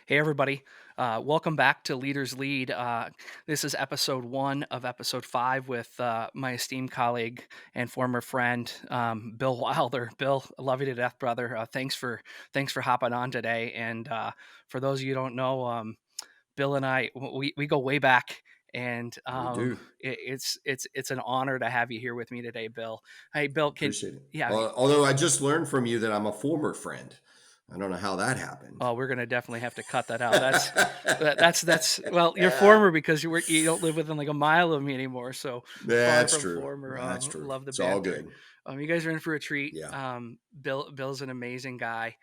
Hey, everybody. Welcome back to Leaders Lead. This is episode 1 of episode 5 with my esteemed colleague and former friend, Bill Wilder. Bill, I love you to death, brother. Thanks for hopping on today. And for those of you who don't know, Bill and I we go way back, and We do. it's an honor to have you here with me today, Bill. Hey, Bill, can Appreciate it. yeah. Although I just learned from you that I'm a former friend. I don't know how that happened. Oh, we're gonna definitely have to cut that out. That's well, you're former because you don't live within like a mile of me anymore. So far That's from true. former. That's true. Love the It's all banter. good. You guys are in for a treat. Yeah. Bill's an amazing guy,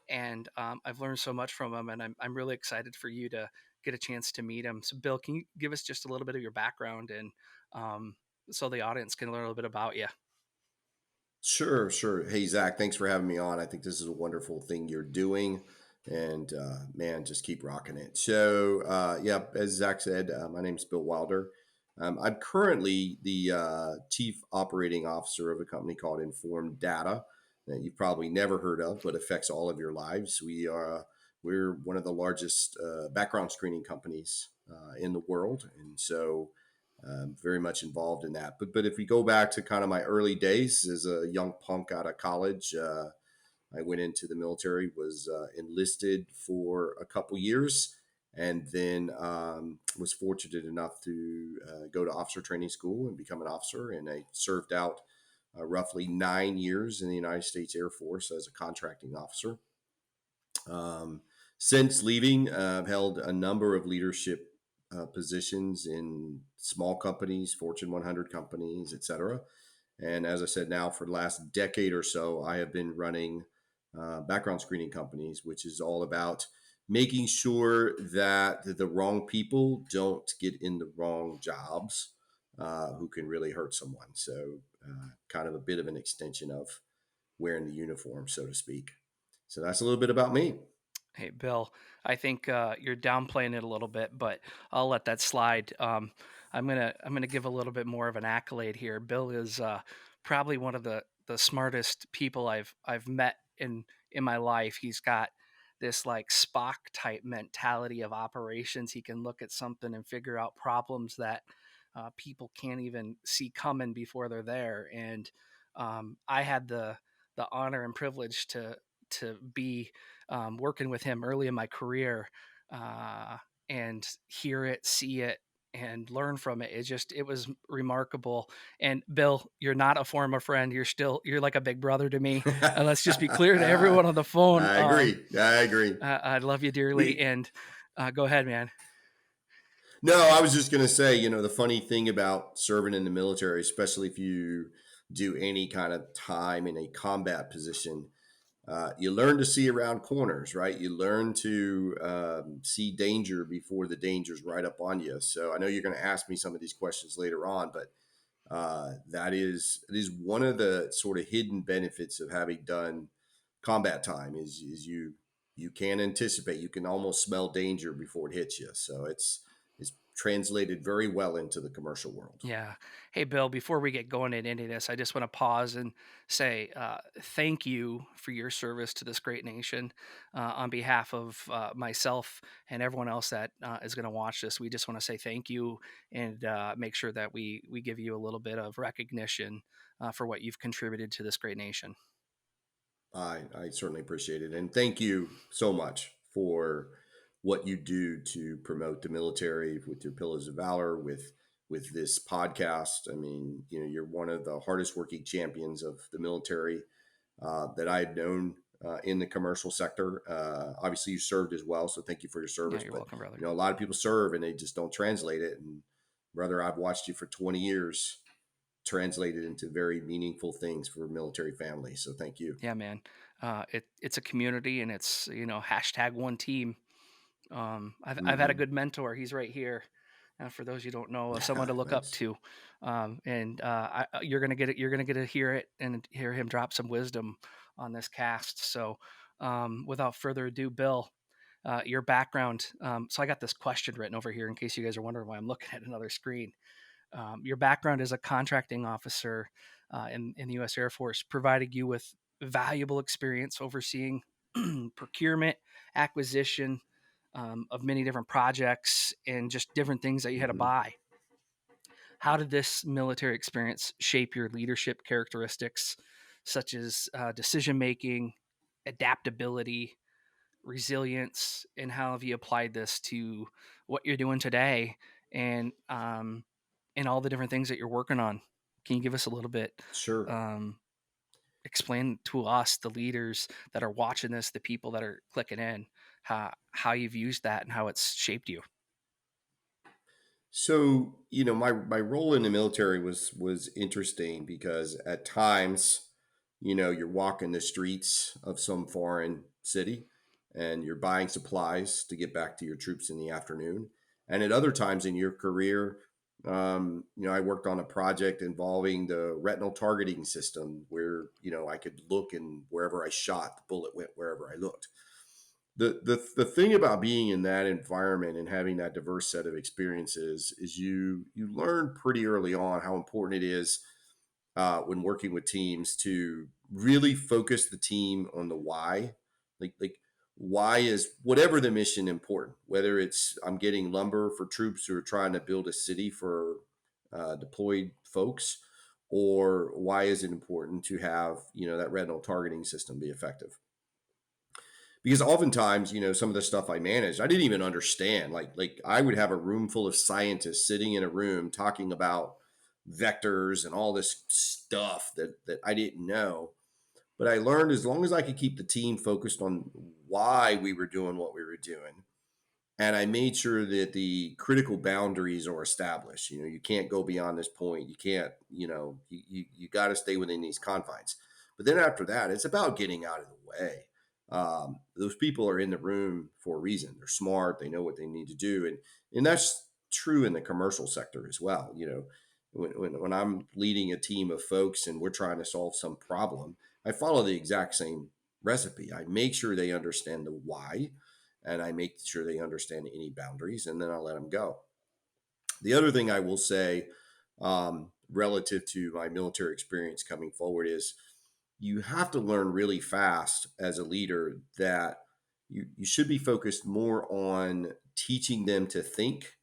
and I've learned so much from him, and I'm really excited for you to get a chance to meet him. So, Bill, can you give us just a little bit of your background and um, so the audience can learn a little bit about you? Sure, sure. Hey, Zach, thanks for having me on. I think this is a wonderful thing you're doing. And man, just keep rocking it. So, yeah, as Zach said, my name's Bill Wilder. I'm currently the chief operating officer of a company called Informed Data that you've probably never heard of, but affects all of your lives. We're one of the largest background screening companies in the world, and so very much involved in that. But if we go back to kind of my early days as a young punk out of college, I went into the military, was enlisted for a couple years, and then was fortunate enough to go to officer training school and become an officer. And I served out roughly 9 years in the United States Air Force as a contracting officer. Um, since leaving, I've held a number of leadership positions in small companies, Fortune 100 companies, et cetera. And as I said, now for the last decade or so, I have been running background screening companies, which is all about making sure that the wrong people don't get in the wrong jobs who can really hurt someone. So, kind of a bit of an extension of wearing the uniform, so to speak. So, that's a little bit about me. Hey, Bill, I think you're downplaying it a little bit, but I'll let that slide. I'm gonna give a little bit more of an accolade here. Bill is probably one of the smartest people I've met in my life. He's got this like Spock type mentality of operations. He can look at something and figure out problems that people can't even see coming before they're there. And I had the honor and privilege to be working with him early in my career uh, and hear it, see it, and learn from it. It was remarkable. And Bill, you're not a former friend. You're like a big brother to me. And let's just be clear to everyone on the phone. I agree. I agree. I love you dearly. We And go ahead, man. No, I was just going to say, the funny thing about serving in the military, especially if you do any kind of time in a combat position, you learn to see around corners, right? You learn to see danger before the danger's right up on you. So I know you're going to ask me some of these questions later on, but that is it is one of the sort of hidden benefits of having done combat time is you can anticipate, you can almost smell danger before it hits you. So it's translated very well into the commercial world. Yeah. Hey, Bill, before we get going into any of this, I just want to pause and say thank you for your service to this great nation. On behalf of myself and everyone else that is going to watch this, we just want to say thank you and make sure that we give you a little bit of recognition for what you've contributed to this great nation. I certainly appreciate it. And thank you so much for what you do to promote the military with your Pillars of Valor, with this podcast. I mean, you're one of the hardest working champions of the military that I've known in the commercial sector. Obviously, you served as well, so thank you for your Yeah, service. you're But welcome, brother. a lot of people serve and they just don't translate it. And brother, I've watched you for 20 years translated into very meaningful things for military families. So thank you. Yeah, man. It's a community and it's, hashtag one team. I've had a Hmm. good mentor. He's right here. For those you don't know, someone to look up Nice. to, and you're gonna get it. You're gonna get to hear it and hear him drop some wisdom on this cast. So, without further ado, Bill, your background. So I got this question written over here in case you guys are wondering why I'm looking at another screen. Your background as a contracting officer in the U.S. Air Force provided you with valuable experience overseeing procurement, acquisition, of many different projects and just different things that you had to Hmm. buy. How did this military experience shape your leadership characteristics, such as decision making, adaptability, resilience, and how have you applied this to what you're doing today and all the different things that you're working on? Can you give us a little bit? Sure. Um, Explain to us, the leaders that are watching this, the people that are clicking in, how you've used that and how it's shaped you. So, my role in the military was interesting because at times, you're walking the streets of some foreign city and you're buying supplies to get back to your troops in the afternoon. And at other times in your career, I worked on a project involving the retinal targeting system where, I could look and wherever I shot, the bullet went wherever I looked. The thing about being in that environment and having that diverse set of experiences is you learn pretty early on how important it is when working with teams to really focus the team on the why. Like why is whatever the mission important, whether it's I'm getting lumber for troops who are trying to build a city for deployed folks, or why is it important to have that retinal targeting system be effective. Because oftentimes, some of the stuff I managed, I didn't even understand. Like I would have a room full of scientists sitting in a room talking about vectors and all this stuff that I didn't know. But I learned as long as I could keep the team focused on why we were doing what we were doing, and I made sure that the critical boundaries are established. You can't go beyond this point. You can't, you got to stay within these confines. But then after that, it's about getting out of the way. Those people are in the room for a reason. They're smart. They know what they need to do, and that's true in the commercial sector as well. When I'm leading a team of folks and we're trying to solve some problem, I follow the exact same recipe. I make sure they understand the why, and I make sure they understand any boundaries, and then I let them go. The other thing I will say, relative to my military experience coming forward, is you have to learn really fast as a leader that you should be focused more on teaching them to think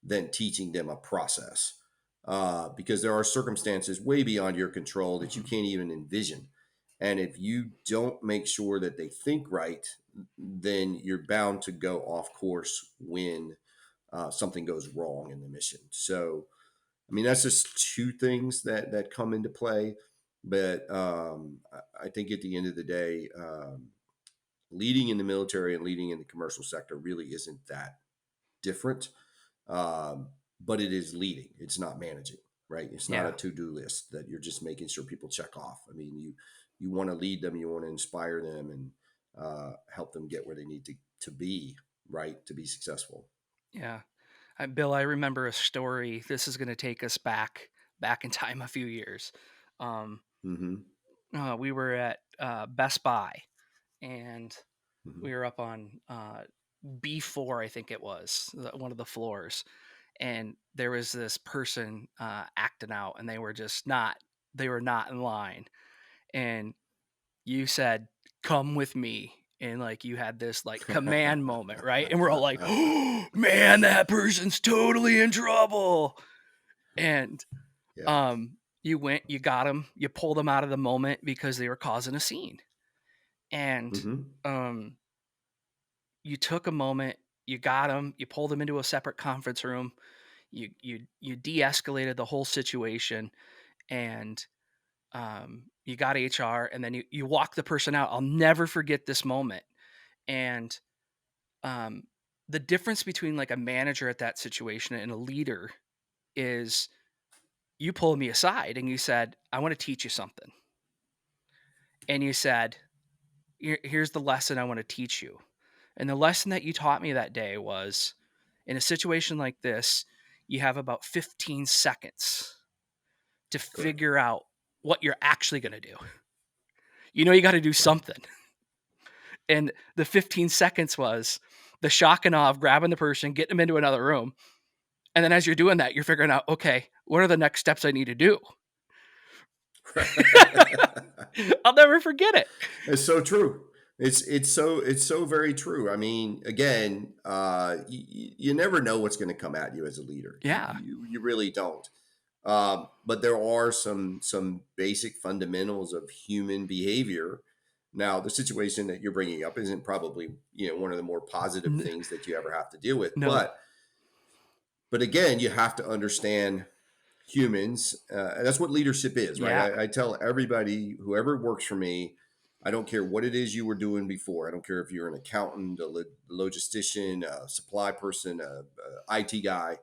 than teaching them a process. Because there are circumstances way beyond your control that you can't even envision. And if you don't make sure that they think right, then you're bound to go off course when something goes wrong in the mission. So, I mean, that's just two things that come into play. But I think at the end of the day, leading in the military and leading in the commercial sector really isn't that different. Um, but it is leading. It's not managing, right? It's not a Yeah. to-do list that you're just making sure people check off. I mean, you want to lead them, you want to inspire them, and help them get where they need to be, right, to be successful. Yeah. Bill, I remember a story. This is going to take us back in time a few years. Um, Hmm. we were at Best Buy, and Hmm. we were up on B4, I think it was one of the floors, and there was this person acting out, and they were just not. They were not in line, and you said, "Come with me." And like you had this like command moment, right? And we're all like, "Oh man, that person's totally in trouble." And Yeah. you went, you got them, you pulled them out of the moment because they were causing a scene. And Hmm. um you took a moment, you got them, you pulled them into a separate conference room, you de-escalated the whole situation, and you got HR, and then you walk the person out. I'll never forget this moment. And um the difference between like a manager at that situation and a leader is you pulled me aside and you said, "I want to teach you something." And you said, Here's the lesson I want to teach you." And the lesson that you taught me that day was, in a situation like this, you have about 15 seconds to Correct. figure out what you're actually going to do. You got to do Right. something. And the 15 seconds was the shock and awe of grabbing the person, getting them into another room. And then as you're doing that, you're figuring out, okay, what are the next steps I need to do? I'll never forget it. It's so true. It's so very true. I mean, again, you never know what's going to come at you as a leader. Yeah. You really don't. But there are some basic fundamentals of human behavior. Now, the situation that you're bringing up isn't probably one of the more positive N- things that you ever have to deal with. no. But again, you have to understand humans. And that's what leadership is, right? Yeah. I tell everybody, whoever works for me, I don't care what it is you were doing before. I don't care if you're an accountant, a logistician, a supply person, a IT guy.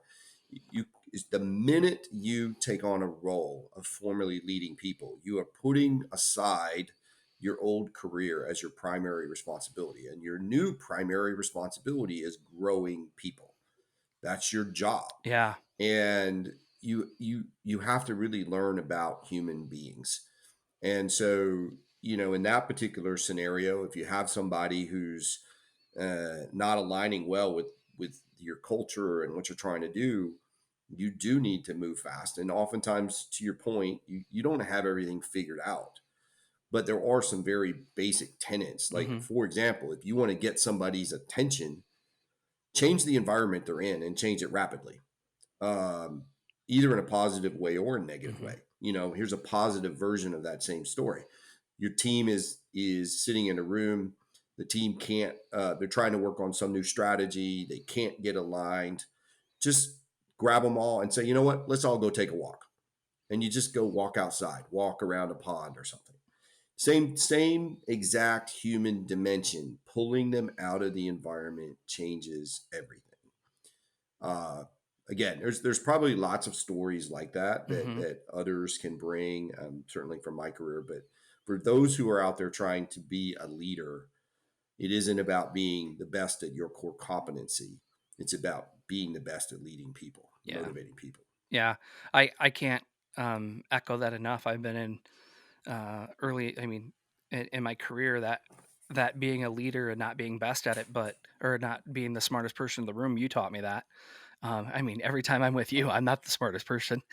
You is the minute you take on a role of formally leading people, you are putting aside your old career as your primary responsibility, and your new primary responsibility is growing people. That's your job, Yeah. and you have to really learn about human beings. And so, in that particular scenario, if you have somebody who's not aligning well with your culture and what you're trying to do, you do need to move fast. And oftentimes, to your point, you don't have everything figured out, but there are some very basic tenets. Like, Hmm. for example, if you want to get somebody's attention, change the environment they're in and change it rapidly, um, either in a positive way or a negative Hmm. way. Here's a positive version of that same story. Your team is sitting in a room. The team can't. They're trying to work on some new strategy. They can't get aligned. Just grab them all and say, you know what? Let's all go take a walk. And you just go walk outside, walk around a pond or something. Same exact human dimension. Pulling them out of the environment changes everything. Uh, Again, there's probably lots of stories like that Hmm. that others can bring, certainly from my career. But for those who are out there trying to be a leader, it isn't about being the best at your core competency. It's about being the best at leading people, Yeah. motivating people. Yeah. I can't echo that enough. I've been in early, I mean, in my career, that being a leader and not being best at it, but or not being the smartest person in the room, you taught me that. I mean, every time I'm with you, I'm not the smartest person.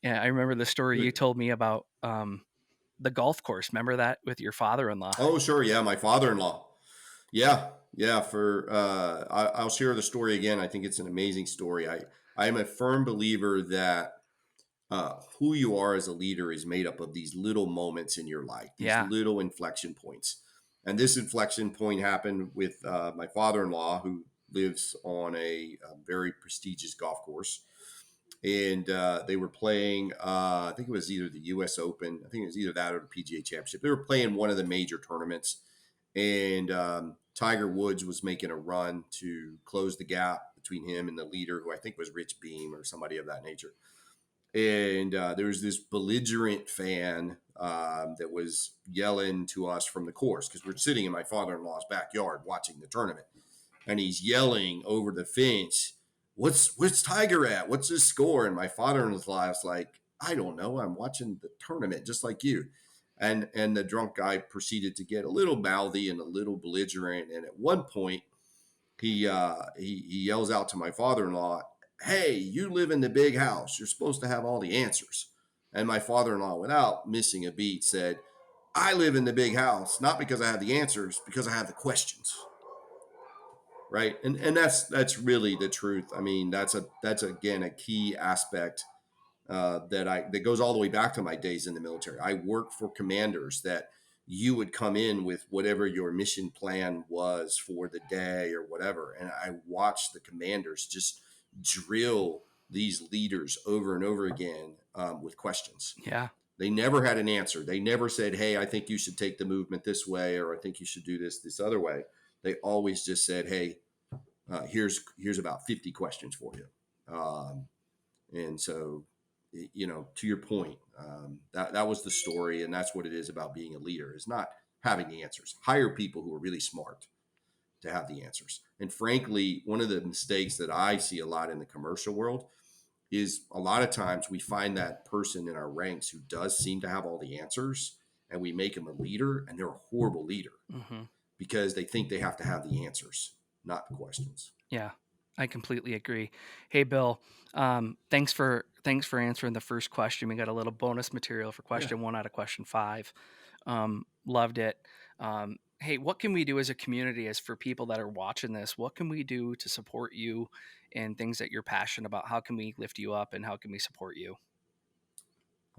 Yeah, I remember the story you Good. told me about the golf course. Remember that with your father-in-law? Oh, sure. Yeah, my father-in-law. Yeah, yeah. I'll share the story again. I think it's an amazing story. I am a firm believer that who you are as a leader is made up of these little moments in your life, these Yeah, little inflection points. And this inflection point happened with my father-in-law, who lives on a very prestigious golf course. And they were playing, I think it was either the U.S. Open, I think it was either that or the PGA Championship. They were playing one of the major tournaments, and Tiger Woods was making a run to close the gap between him and the leader, who I think was Rich Beam or somebody of that nature. And there was this belligerent fan that was yelling to us from the course, because we're sitting in my father-in-law's backyard watching the tournament, and he's yelling over the fence, "What's Tiger at? What's his score?" And my father-in-law was like, "I don't know. I'm watching the tournament just like you." And the drunk guy proceeded to get a little mouthy and a little belligerent. And at one point, he yells out to my father-in-law, "Hey, you live in the big house. You're supposed to have all the answers." And my father-in-law, without missing a beat, said, "I live in the big house, not because I have the answers, because I have the questions." Right. And that's really the truth. I mean, that's again a key aspect that goes all the way back to my days in the military. I worked for commanders that you would come in with whatever your mission plan was for the day or whatever, and I watched the commanders just drill these leaders over and over again with questions. yeah, They never had an answer. They never said, "Hey, I think you should take the movement this way," or "I think you should do this other way." They always just said, "Hey, here's about 50 questions for you." And so, to your point, that was the story, and that's what it is about being a leader: is not having the answers. Hire people who are really smart to have the answers. And frankly, one of the mistakes that I see a lot in the commercial world is a lot of times we find that person in our ranks who does seem to have all the answers, and we make them a leader, and they're a horrible leader hmm, because they think they have to have the answers, not the questions. yeah. I completely agree. Hey, Bill, thanks for answering the first question. We got a little bonus material for Yeah. question 1 out of question 5. Loved it. Hey, what can we do as a community, as for people that are watching this? What can we do to support you in things that you're passionate about? How can we lift you up and how can we support you?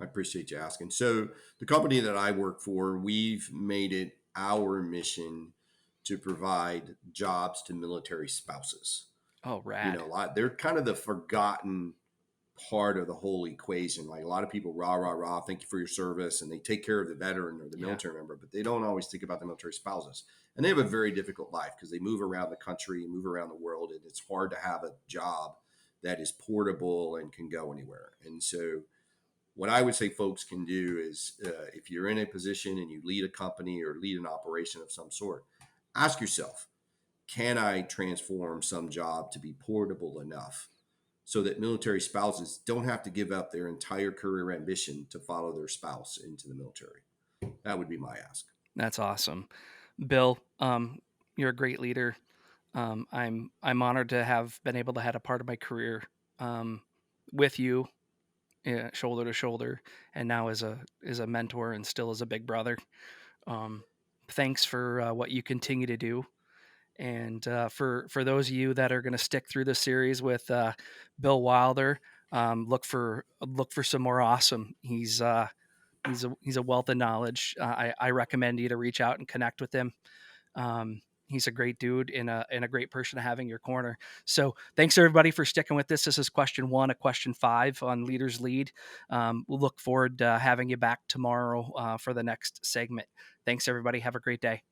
I appreciate you asking. So, the company that I work for, we've made it our mission to provide jobs to military spouses. Oh, You rad. know, a lot they're kind of the forgotten part of the whole equation. Like a lot of people, rah, rah, rah, thank you for your service. And they take care of the veteran or the Yeah, military member, but they don't always think about the military spouses. And they have a very difficult life because they move around the country, move around the world, and it's hard to have a job that is portable and can go anywhere. And so, what I would say folks can do is if you're in a position and you lead a company or lead an operation of some sort, ask yourself, can I transform some job to be portable enough so that military spouses don't have to give up their entire career ambition to follow their spouse into the military? That would be my ask. that's awesome. Bill, you're a great leader. I'm honored to have been able to had a part of my career um, with you, shoulder to shoulder, and now as a mentor and still as a big brother. Um, Thanks for what you continue to do, and for those of you that are going to stick through the series with Bill Wilder, look for some more awesome. He's a wealth of knowledge. I recommend you to reach out and connect with him. He's a great dude and a great person to have in your corner. So thanks everybody for sticking with this. This is question 1 of question 5 on Leaders Lead. We'll look forward to having you back tomorrow for the next segment. Thanks everybody. Have a great day.